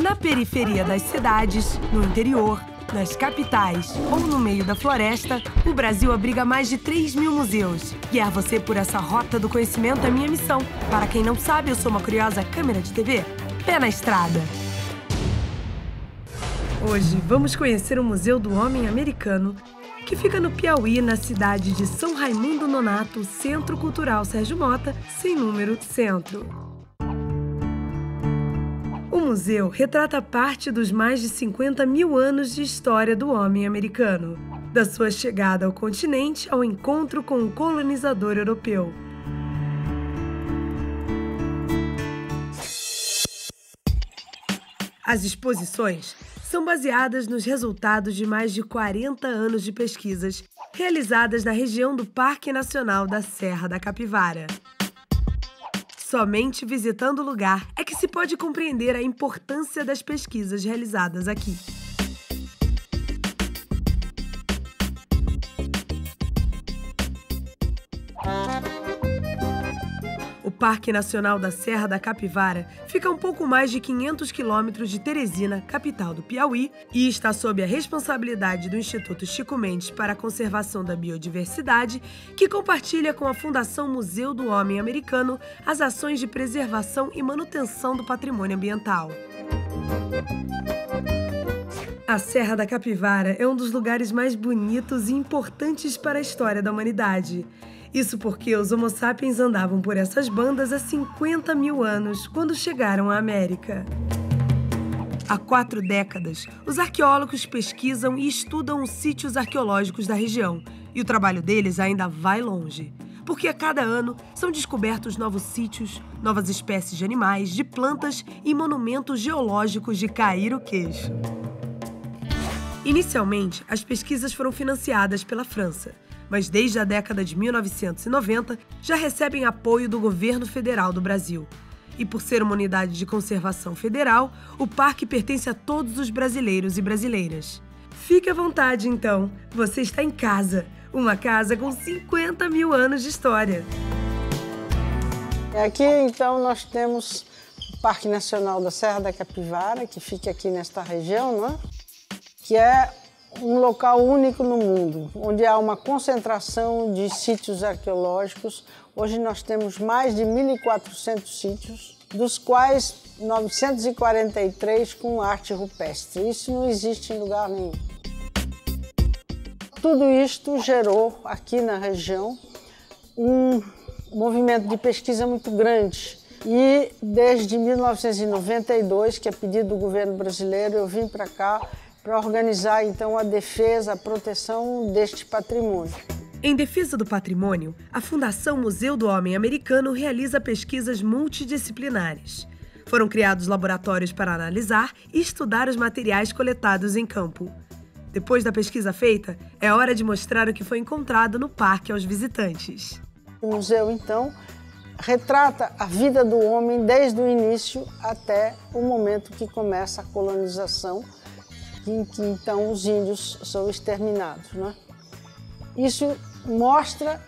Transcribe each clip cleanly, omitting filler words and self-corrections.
Na periferia das cidades, no interior, nas capitais ou no meio da floresta, o Brasil abriga mais de 3.000 museus. Guiar você por essa rota do conhecimento é minha missão. Para quem não sabe, eu sou uma curiosa câmera de TV. Pé na estrada! Hoje, vamos conhecer o Museu do Homem Americano, que fica no Piauí, na cidade de São Raimundo Nonato, Centro Cultural Sérgio Mota, sem número, Centro. O museu retrata parte dos mais de 50.000 anos de história do homem americano, da sua chegada ao continente ao encontro com o colonizador europeu. As exposições são baseadas nos resultados de mais de 40 anos de pesquisas realizadas na região do Parque Nacional da Serra da Capivara. Somente visitando o lugar é que se pode compreender a importância das pesquisas realizadas aqui. O Parque Nacional da Serra da Capivara fica a um pouco mais de 500 quilômetros de Teresina, capital do Piauí, e está sob a responsabilidade do Instituto Chico Mendes para a Conservação da Biodiversidade, que compartilha com a Fundação Museu do Homem Americano as ações de preservação e manutenção do patrimônio ambiental. A Serra da Capivara é um dos lugares mais bonitos e importantes para a história da humanidade. Isso porque os Homo sapiens andavam por essas bandas há 50.000 anos, quando chegaram à América. Há 4 décadas, os arqueólogos pesquisam e estudam os sítios arqueológicos da região, e o trabalho deles ainda vai longe, porque a cada ano são descobertos novos sítios, novas espécies de animais, de plantas e monumentos geológicos de cair o queixo. Inicialmente, as pesquisas foram financiadas pela França, mas desde a década de 1990 já recebem apoio do governo federal do Brasil. E por ser uma unidade de conservação federal, o parque pertence a todos os brasileiros e brasileiras. Fique à vontade, então. Você está em casa. Uma casa com 50.000 anos de história. Aqui, então, nós temos o Parque Nacional da Serra da Capivara, que fica aqui nesta região, né? Que é um local único no mundo, onde há uma concentração de sítios arqueológicos. Hoje nós temos mais de 1.400 sítios, dos quais 943 com arte rupestre. Isso não existe em lugar nenhum. Tudo isto gerou aqui na região um movimento de pesquisa muito grande. E desde 1992, que é pedido do governo brasileiro, eu vim para cá para organizar, então, a defesa, a proteção deste patrimônio. Em defesa do patrimônio, a Fundação Museu do Homem Americano realiza pesquisas multidisciplinares. Foram criados laboratórios para analisar e estudar os materiais coletados em campo. Depois da pesquisa feita, é hora de mostrar o que foi encontrado no parque aos visitantes. O museu, então, retrata a vida do homem desde o início até o momento que começa a colonização, em que então os índios são exterminados, né? Isso mostra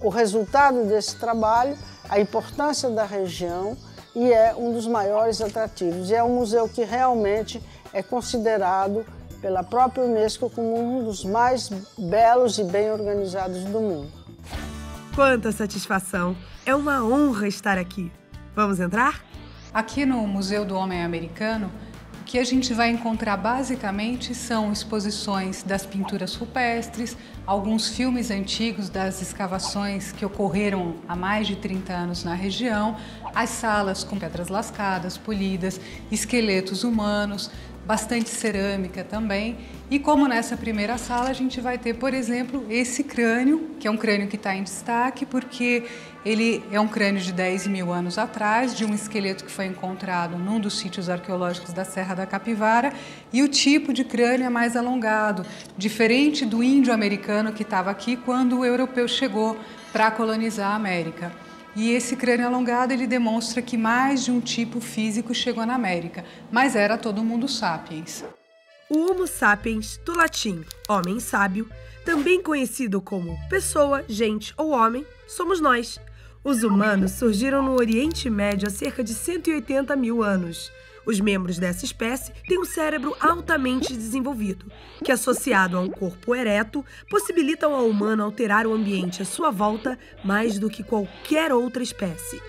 o resultado desse trabalho, a importância da região, e é um dos maiores atrativos. E é um museu que realmente é considerado pela própria Unesco como um dos mais belos e bem organizados do mundo. Quanta satisfação! É uma honra estar aqui. Vamos entrar? Aqui no Museu do Homem Americano, o que a gente vai encontrar basicamente são exposições das pinturas rupestres, alguns filmes antigos das escavações que ocorreram há mais de 30 anos na região, as salas com pedras lascadas, polidas, esqueletos humanos, bastante cerâmica também. E como nessa primeira sala a gente vai ter, por exemplo, esse crânio, que é um crânio que está em destaque porque ele é um crânio de 10.000 anos atrás, de um esqueleto que foi encontrado num dos sítios arqueológicos da Serra da Capivara, e o tipo de crânio é mais alongado, diferente do índio americano que estava aqui quando o europeu chegou para colonizar a América. E esse crânio alongado, ele demonstra que mais de um tipo físico chegou na América, mas era todo mundo sapiens. O Homo sapiens, do latim homem sábio, também conhecido como pessoa, gente ou homem, somos nós. Os humanos surgiram no Oriente Médio há cerca de 180.000 anos. Os membros dessa espécie têm um cérebro altamente desenvolvido, que, associado a um corpo ereto, possibilitam ao humano alterar o ambiente à sua volta mais do que qualquer outra espécie.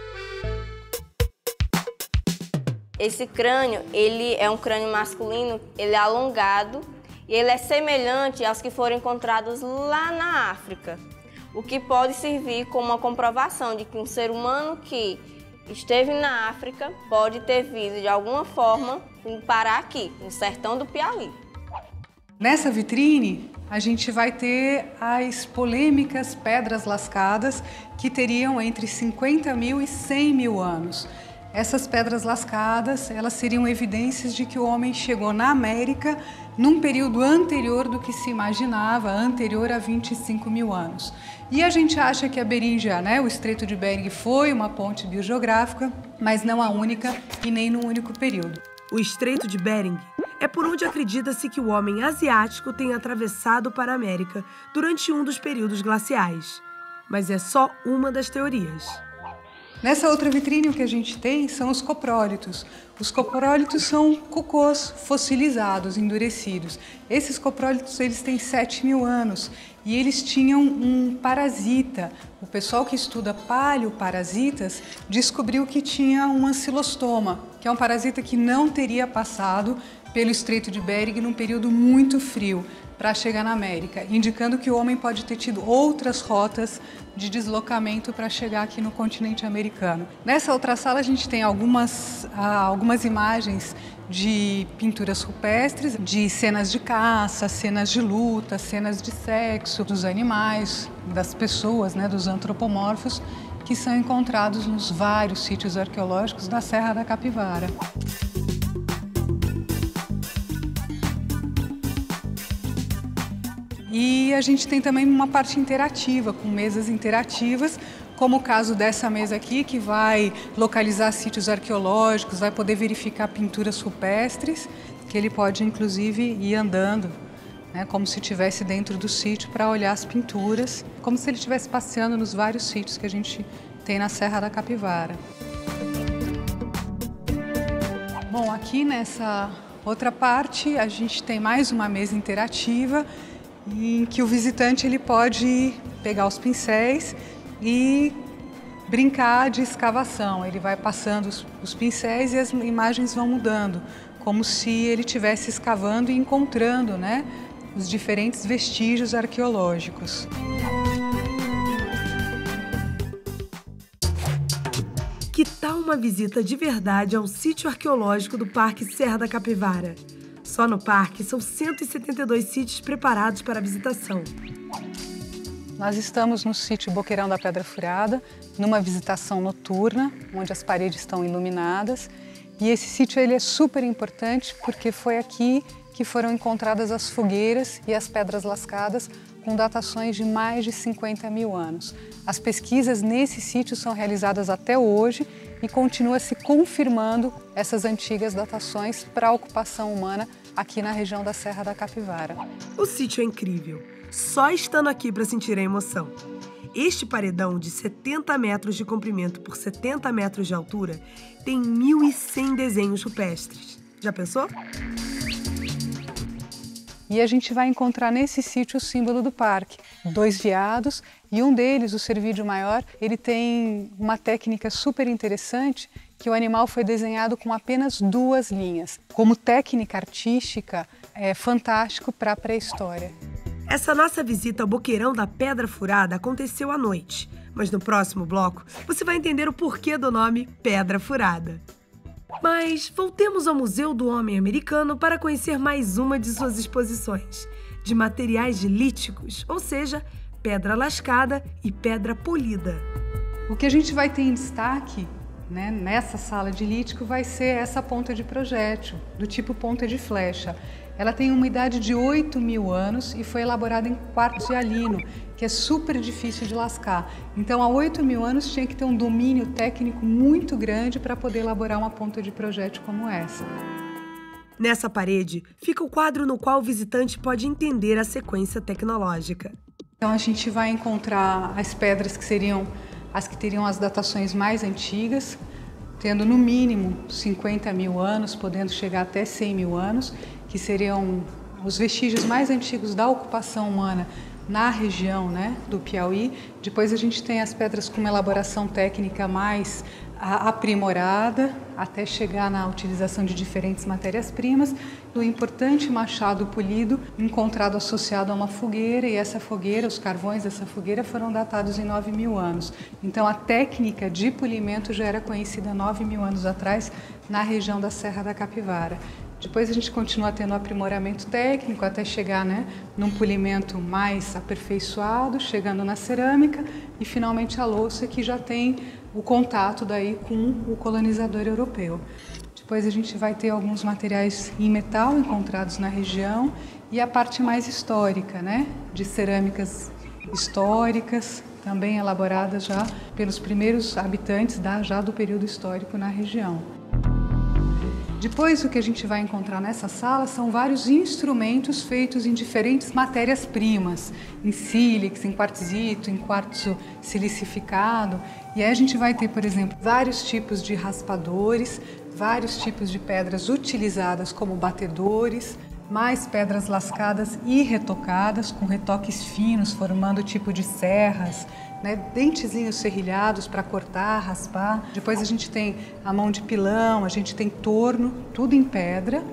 Esse crânio, ele é um crânio masculino, ele é alongado e ele é semelhante aos que foram encontrados lá na África, o que pode servir como uma comprovação de que um ser humano que esteve na África pode ter vindo de alguma forma parar aqui, no sertão do Piauí. Nessa vitrine, a gente vai ter as polêmicas pedras lascadas que teriam entre 50 mil e 100 mil anos. Essas pedras lascadas, elas seriam evidências de que o homem chegou na América num período anterior do que se imaginava, anterior a 25 mil anos. E a gente acha que a Beringia, o Estreito de Bering, foi uma ponte biogeográfica, mas não a única e nem no único período. O Estreito de Bering é por onde acredita-se que o homem asiático tenha atravessado para a América durante um dos períodos glaciais. Mas é só uma das teorias. Nessa outra vitrine, o que a gente tem são os coprólitos. Os coprólitos são cocôs fossilizados, endurecidos. Esses coprólitos, eles têm 7 mil anos e eles tinham um parasita. O pessoal que estuda paleoparasitas descobriu que tinha um ancilostoma, que é um parasita que não teria passado pelo Estreito de Bering num período muito frio para chegar na América, indicando que o homem pode ter tido outras rotas de deslocamento para chegar aqui no continente americano. Nessa outra sala a gente tem algumas imagens de pinturas rupestres, de cenas de caça, cenas de luta, cenas de sexo dos animais, das pessoas, dos antropomorfos, que são encontrados nos vários sítios arqueológicos da Serra da Capivara. E a gente tem também uma parte interativa, com mesas interativas, como o caso dessa mesa aqui, que vai localizar sítios arqueológicos, vai poder verificar pinturas rupestres, que ele pode, inclusive, ir andando, como se estivesse dentro do sítio para olhar as pinturas, como se ele estivesse passeando nos vários sítios que a gente tem na Serra da Capivara. Bom, aqui nessa outra parte, a gente tem mais uma mesa interativa, em que o visitante ele pode pegar os pincéis e brincar de escavação. Ele vai passando os pincéis e as imagens vão mudando, como se ele estivesse escavando e encontrando, os diferentes vestígios arqueológicos. Que tal uma visita de verdade ao sítio arqueológico do Parque Serra da Capivara? Só no parque são 172 sítios preparados para a visitação. Nós estamos no sítio Boqueirão da Pedra Furada, numa visitação noturna, onde as paredes estão iluminadas. E esse sítio ele é super importante porque foi aqui que foram encontradas as fogueiras e as pedras lascadas com datações de mais de 50 mil anos. As pesquisas nesse sítio são realizadas até hoje e continua se confirmando essas antigas datações para a ocupação humana aqui na região da Serra da Capivara. O sítio é incrível, só estando aqui para sentir a emoção. Este paredão de 70 metros de comprimento por 70 metros de altura tem 1.100 desenhos rupestres. Já pensou? E a gente vai encontrar nesse sítio o símbolo do parque, 2 veados, e um deles, o cervídeo maior, ele tem uma técnica super interessante, que o animal foi desenhado com apenas 2 linhas. Como técnica artística, é fantástico para a pré-história. Essa nossa visita ao Boqueirão da Pedra Furada aconteceu à noite, mas no próximo bloco você vai entender o porquê do nome Pedra Furada. Mas voltemos ao Museu do Homem Americano para conhecer mais uma de suas exposições, de materiais líticos, ou seja, pedra lascada e pedra polida. O que a gente vai ter em destaque nessa sala de lítico vai ser essa ponta de projétil, do tipo ponta de flecha. Ela tem uma idade de 8 mil anos e foi elaborada em quartzo hialino, que é super difícil de lascar. Então, há 8 mil anos tinha que ter um domínio técnico muito grande para poder elaborar uma ponta de projétil como essa. Nessa parede fica o quadro no qual o visitante pode entender a sequência tecnológica. Então, a gente vai encontrar as pedras que seriam as que teriam as datações mais antigas. tendo no mínimo 50 mil anos, podendo chegar até 100 mil anos, que seriam os vestígios mais antigos da ocupação humana na região, né, do Piauí. Depois a gente tem as pedras com uma elaboração técnica mais aprimorada, até chegar na utilização de diferentes matérias-primas, do importante machado polido encontrado associado a uma fogueira, e essa fogueira, os carvões dessa fogueira foram datados em 9 mil anos. Então a técnica de polimento já era conhecida 9 mil anos atrás na região da Serra da Capivara. Depois a gente continua tendo aprimoramento técnico até chegar, né, num polimento mais aperfeiçoado, chegando na cerâmica e finalmente a louça, que já tem o contato daí com o colonizador europeu. Depois a gente vai ter alguns materiais em metal encontrados na região e a parte mais histórica, né, de cerâmicas históricas, também elaboradas já pelos primeiros habitantes já do período histórico na região. Depois, o que a gente vai encontrar nessa sala são vários instrumentos feitos em diferentes matérias-primas, em sílex, em quartzito, em quartzo silicificado. E aí a gente vai ter, por exemplo, vários tipos de raspadores, vários tipos de pedras utilizadas como batedores, mais pedras lascadas e retocadas, com retoques finos, formando tipo de serras, né, dentezinhos serrilhados para cortar, raspar. Depois a gente tem a mão de pilão, a gente tem torno, tudo em pedra.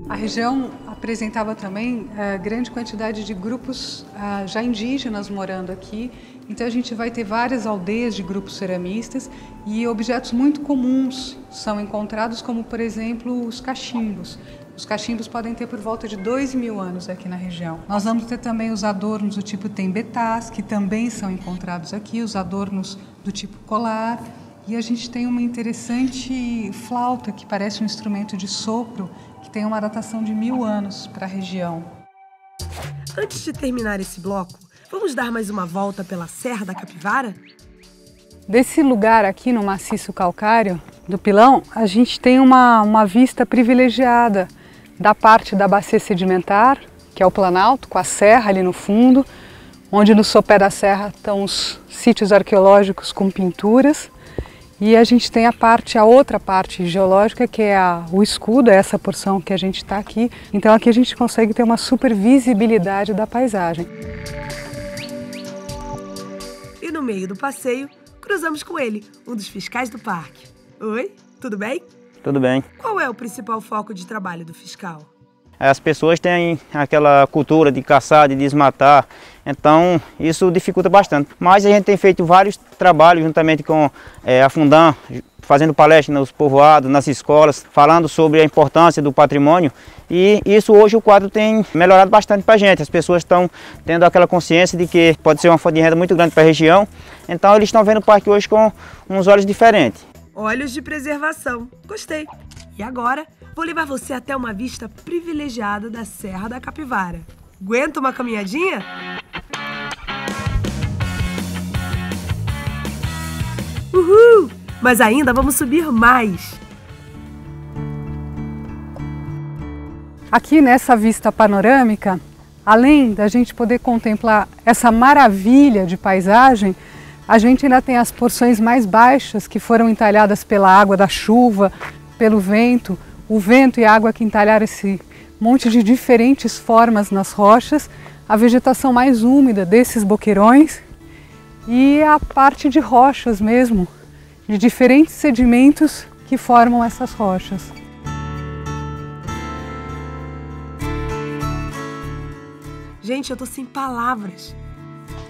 A região apresentava também grande quantidade de grupos já indígenas morando aqui. Então a gente vai ter várias aldeias de grupos ceramistas e objetos muito comuns são encontrados, como por exemplo os cachimbos. Os cachimbos podem ter por volta de 2 mil anos aqui na região. Nós vamos ter também os adornos do tipo tembetás, que também são encontrados aqui, os adornos do tipo colar. E a gente tem uma interessante flauta, que parece um instrumento de sopro, que tem uma datação de 1000 anos para a região. Antes de terminar esse bloco, vamos dar mais uma volta pela Serra da Capivara? Desse lugar aqui no maciço calcário do Pilão, a gente tem uma vista privilegiada da parte da bacia sedimentar, que é o Planalto, com a serra ali no fundo, onde no sopé da serra estão os sítios arqueológicos com pinturas. E a gente tem a outra parte geológica, que é o escudo, é essa porção que a gente está aqui. Então aqui a gente consegue ter uma super visibilidade da paisagem. E no meio do passeio, cruzamos com ele, um dos fiscais do parque. Oi, tudo bem? Tudo bem. Qual é o principal foco de trabalho do fiscal? As pessoas têm aquela cultura de caçar, de desmatar, então isso dificulta bastante. Mas a gente tem feito vários trabalhos juntamente com a Fundam, fazendo palestras nos povoados, nas escolas, falando sobre a importância do patrimônio. E isso hoje o quadro tem melhorado bastante para a gente. As pessoas estão tendo aquela consciência de que pode ser uma fonte de renda muito grande para a região. Então eles estão vendo o parque hoje com uns olhos diferentes. Olhos de preservação. Gostei. E agora, vou levar você até uma vista privilegiada da Serra da Capivara. Aguenta uma caminhadinha? Uhul! Mas ainda vamos subir mais. Aqui nessa vista panorâmica, além da gente poder contemplar essa maravilha de paisagem, a gente ainda tem as porções mais baixas que foram entalhadas pela água da chuva, pelo vento. O vento e a água que entalharam esse monte de diferentes formas nas rochas, a vegetação mais úmida desses boqueirões e a parte de rochas mesmo, de diferentes sedimentos que formam essas rochas. Gente, eu tô sem palavras.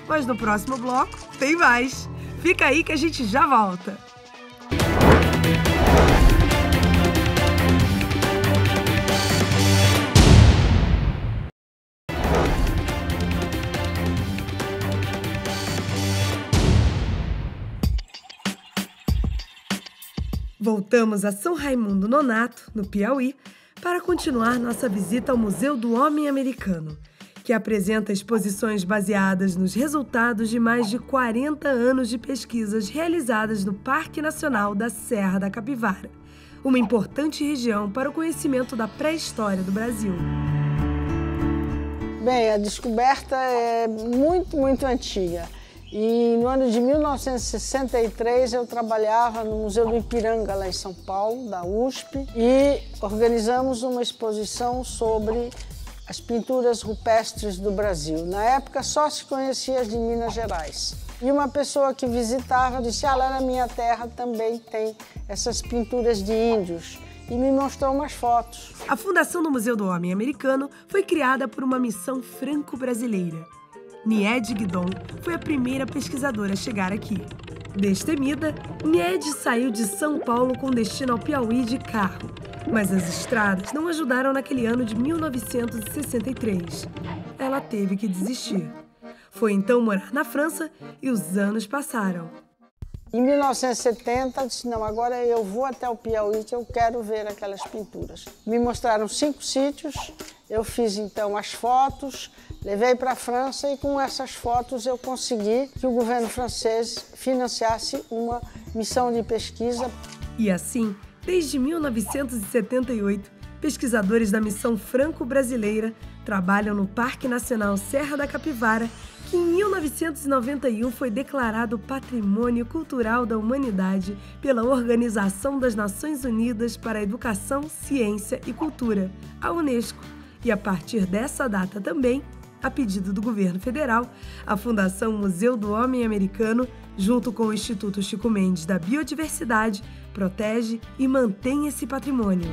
Mas no próximo bloco tem mais. Fica aí que a gente já volta. Voltamos a São Raimundo Nonato, no Piauí, para continuar nossa visita ao Museu do Homem Americano, que apresenta exposições baseadas nos resultados de mais de 40 anos de pesquisas realizadas no Parque Nacional da Serra da Capivara, uma importante região para o conhecimento da pré-história do Brasil. Bem, a descoberta é muito antiga. E no ano de 1963 eu trabalhava no Museu do Ipiranga, lá em São Paulo, da USP, e organizamos uma exposição sobre as pinturas rupestres do Brasil. Na época só se conhecia as de Minas Gerais. E uma pessoa que visitava disse, lá na minha terra também tem essas pinturas de índios. E me mostrou umas fotos. A fundação do Museu do Homem Americano foi criada por uma missão franco-brasileira. Niede Guidon foi a primeira pesquisadora a chegar aqui. Destemida, Niede saiu de São Paulo com destino ao Piauí de carro. Mas as estradas não ajudaram naquele ano de 1963. Ela teve que desistir. Foi então morar na França e os anos passaram. Em 1970, eu disse, não, agora eu vou até o Piauí que eu quero ver aquelas pinturas. Me mostraram 5 sítios, eu fiz então as fotos, levei para a França e com essas fotos eu consegui que o governo francês financiasse uma missão de pesquisa. E assim, desde 1978, pesquisadores da missão franco-brasileira trabalham no Parque Nacional Serra da Capivara, que em 1991 foi declarado Patrimônio Cultural da Humanidade pela Organização das Nações Unidas para a Educação, Ciência e Cultura, a Unesco. E a partir dessa data também, a pedido do governo federal, a Fundação Museu do Homem Americano, junto com o Instituto Chico Mendes da Biodiversidade, protege e mantém esse patrimônio.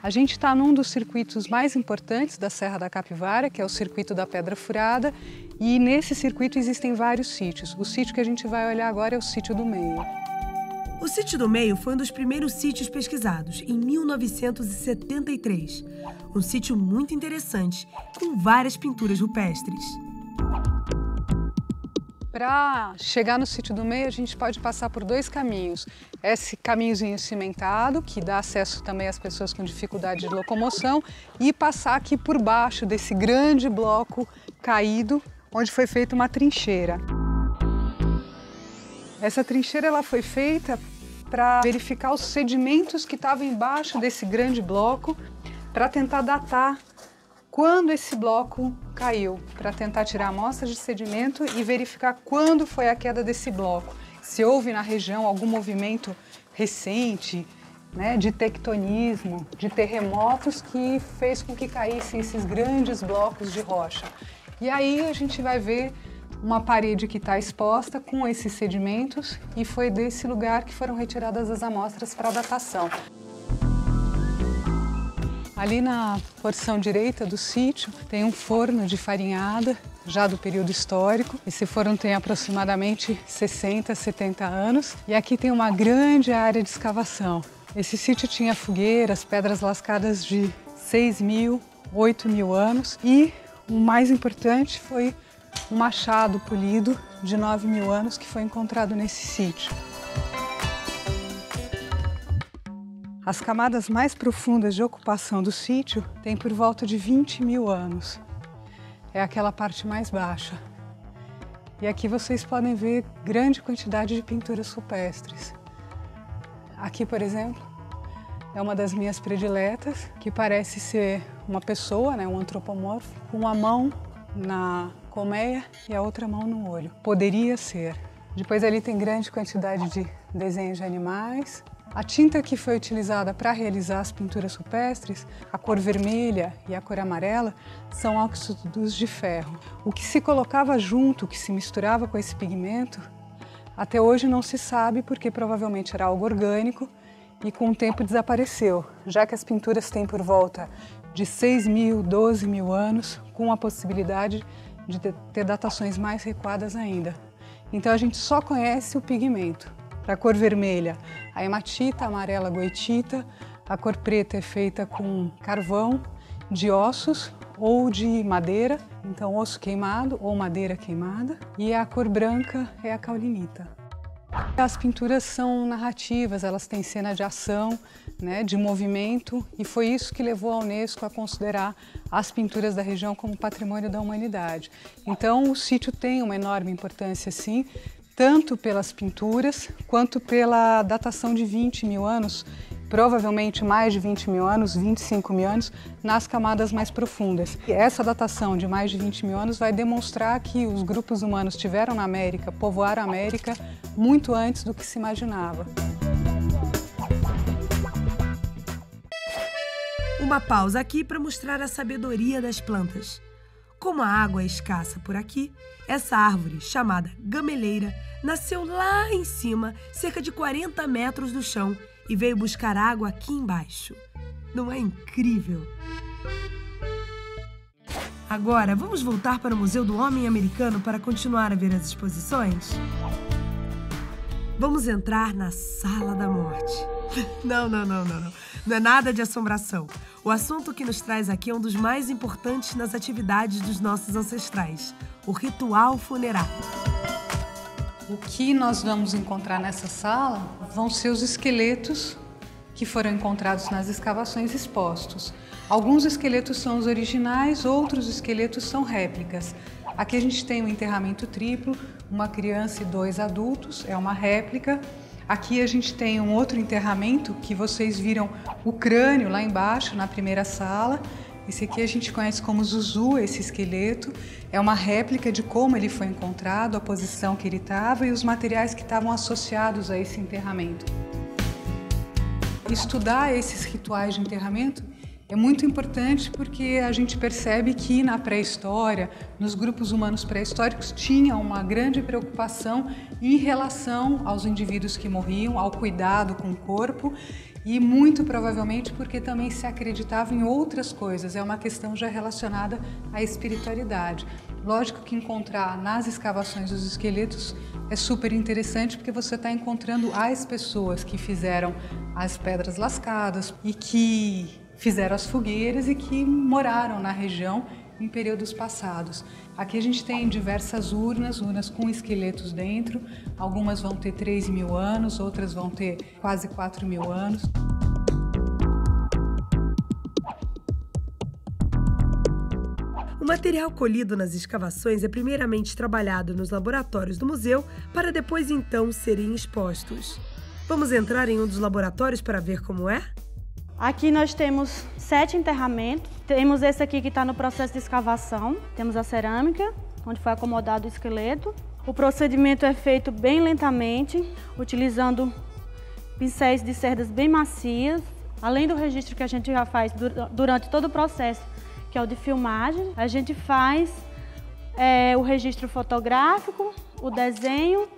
A gente está num dos circuitos mais importantes da Serra da Capivara, que é o circuito da Pedra Furada, e nesse circuito existem vários sítios. O sítio que a gente vai olhar agora é o Sítio do Meio. O Sítio do Meio foi um dos primeiros sítios pesquisados, em 1973. Um sítio muito interessante, com várias pinturas rupestres. Para chegar no Sítio do Meio, a gente pode passar por 2 caminhos. Esse caminhozinho cimentado, que dá acesso também às pessoas com dificuldade de locomoção, e passar aqui por baixo desse grande bloco caído, onde foi feita uma trincheira. Essa trincheira ela foi feita para verificar os sedimentos que estavam embaixo desse grande bloco, para tentar datar quando esse bloco caiu, para tentar tirar amostras de sedimento e verificar quando foi a queda desse bloco. Se houve na região algum movimento recente, né, de tectonismo, de terremotos que fez com que caíssem esses grandes blocos de rocha. E aí a gente vai ver uma parede que está exposta com esses sedimentos e foi desse lugar que foram retiradas as amostras para datação. Ali na porção direita do sítio tem um forno de farinhada, já do período histórico. Esse forno tem aproximadamente 60, 70 anos. E aqui tem uma grande área de escavação. Esse sítio tinha fogueiras, pedras lascadas de 6.000, 8.000 anos. E o mais importante foi um machado polido de 9.000 anos que foi encontrado nesse sítio. As camadas mais profundas de ocupação do sítio têm por volta de 20.000 anos. É aquela parte mais baixa. E aqui vocês podem ver grande quantidade de pinturas rupestres. Aqui, por exemplo, é uma das minhas prediletas, que parece ser uma pessoa, né, um antropomorfo, com uma mão na colmeia e a outra mão no olho. Poderia ser. Depois ali tem grande quantidade de desenhos de animais. A tinta que foi utilizada para realizar as pinturas rupestres, a cor vermelha e a cor amarela, são óxidos de ferro. O que se colocava junto, o que se misturava com esse pigmento, até hoje não se sabe porque provavelmente era algo orgânico e com o tempo desapareceu, já que as pinturas têm por volta de 6.000, 12.000 anos, com a possibilidade de ter datações mais recuadas ainda. Então a gente só conhece o pigmento. Para a cor vermelha, a hematita, a amarela, a goetita. A cor preta é feita com carvão de ossos ou de madeira, então osso queimado ou madeira queimada. E a cor branca é a caulinita. As pinturas são narrativas, elas têm cena de ação, né, de movimento, e foi isso que levou a Unesco a considerar as pinturas da região como patrimônio da humanidade. Então o sítio tem uma enorme importância, sim, tanto pelas pinturas quanto pela datação de 20.000 anos provavelmente mais de 20 mil anos, 25 mil anos, nas camadas mais profundas. E essa datação de mais de 20 mil anos vai demonstrar que os grupos humanos estiveram na América, povoaram a América muito antes do que se imaginava. Uma pausa aqui para mostrar a sabedoria das plantas. Como a água é escassa por aqui, essa árvore, chamada gameleira, nasceu lá em cima, cerca de 40 metros do chão, e veio buscar água aqui embaixo. Não é incrível? Agora, vamos voltar para o Museu do Homem Americano para continuar a ver as exposições? Vamos entrar na Sala da Morte. Não. Não é nada de assombração. O assunto que nos traz aqui é um dos mais importantes nas atividades dos nossos ancestrais, o ritual funerário. O que nós vamos encontrar nessa sala vão ser os esqueletos que foram encontrados nas escavações expostos. Alguns esqueletos são os originais, outros esqueletos são réplicas. Aqui a gente tem um enterramento triplo, uma criança e 2 adultos, é uma réplica. Aqui a gente tem um outro enterramento que vocês viram o crânio lá embaixo, na primeira sala. Esse aqui a gente conhece como Zuzu, esse esqueleto. É uma réplica de como ele foi encontrado, a posição que ele estava e os materiais que estavam associados a esse enterramento. Estudar esses rituais de enterramento é muito importante porque a gente percebe que na pré-história, nos grupos humanos pré-históricos, tinha uma grande preocupação em relação aos indivíduos que morriam, ao cuidado com o corpo e muito provavelmente porque também se acreditava em outras coisas, é uma questão já relacionada à espiritualidade. Lógico que encontrar nas escavações os esqueletos é super interessante porque você está encontrando as pessoas que fizeram as pedras lascadas e que fizeram as fogueiras e que moraram na região em períodos passados. Aqui a gente tem diversas urnas com esqueletos dentro. Algumas vão ter 3 mil anos, outras vão ter quase 4 mil anos. O material colhido nas escavações é primeiramente trabalhado nos laboratórios do museu para depois então serem expostos. Vamos entrar em um dos laboratórios para ver como é? Aqui nós temos 7 enterramentos. Temos esse aqui que está no processo de escavação. Temos a cerâmica, onde foi acomodado o esqueleto. O procedimento é feito bem lentamente, utilizando pincéis de cerdas bem macias. Além do registro que a gente já faz durante todo o processo, que é o de filmagem, a gente faz o registro fotográfico, o desenho.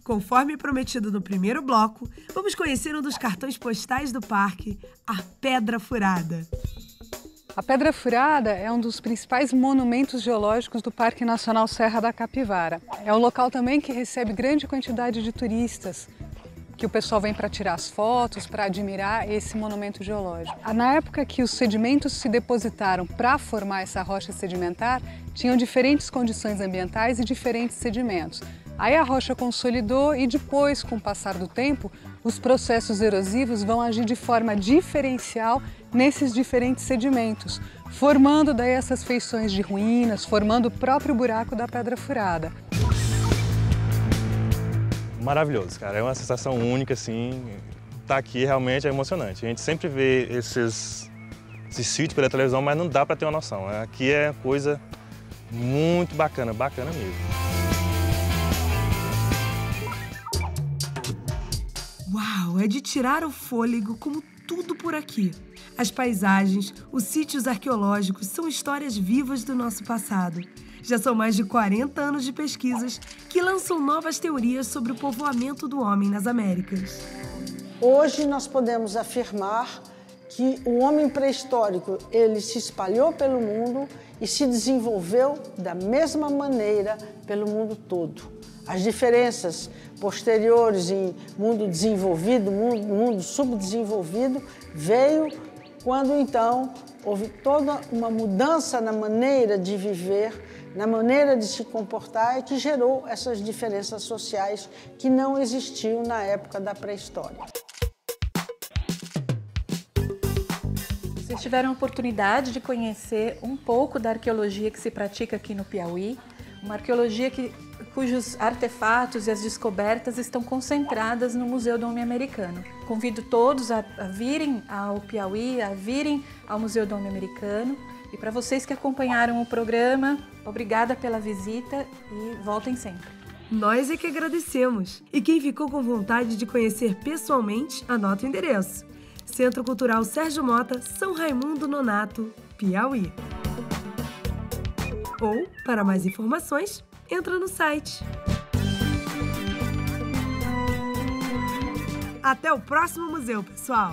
Conforme prometido no primeiro bloco, vamos conhecer um dos cartões postais do parque, a Pedra Furada. A Pedra Furada é um dos principais monumentos geológicos do Parque Nacional Serra da Capivara. É um local também que recebe grande quantidade de turistas, que o pessoal vem para tirar as fotos, para admirar esse monumento geológico. Na época que os sedimentos se depositaram para formar essa rocha sedimentar, tinham diferentes condições ambientais e diferentes sedimentos. Aí a rocha consolidou e depois, com o passar do tempo, os processos erosivos vão agir de forma diferencial nesses diferentes sedimentos, formando daí essas feições de ruínas, formando o próprio buraco da Pedra Furada. Maravilhoso, cara. É uma sensação única, assim. Tá aqui realmente é emocionante. A gente sempre vê esses sítios pela televisão, mas não dá para ter uma noção. Aqui é coisa muito bacana, bacana mesmo. Uau, é de tirar o fôlego como tudo por aqui. As paisagens, os sítios arqueológicos são histórias vivas do nosso passado. Já são mais de 40 anos de pesquisas que lançam novas teorias sobre o povoamento do homem nas Américas. Hoje nós podemos afirmar que o homem pré-histórico ele se espalhou pelo mundo e se desenvolveu da mesma maneira pelo mundo todo. As diferenças posteriores em mundo desenvolvido, mundo subdesenvolvido, veio quando então houve toda uma mudança na maneira de viver, na maneira de se comportar e que gerou essas diferenças sociais que não existiam na época da pré-história. Vocês tiveram a oportunidade de conhecer um pouco da arqueologia que se pratica aqui no Piauí, uma arqueologia que cujos artefatos e as descobertas estão concentradas no Museu do Homem Americano. Convido todos a virem ao Piauí, a virem ao Museu do Homem Americano. E para vocês que acompanharam o programa, obrigada pela visita e voltem sempre. Nós é que agradecemos. E quem ficou com vontade de conhecer pessoalmente, anota o endereço. Centro Cultural Sérgio Mota, São Raimundo Nonato, Piauí. Ou, para mais informações, entra no site. Até o próximo museu, pessoal!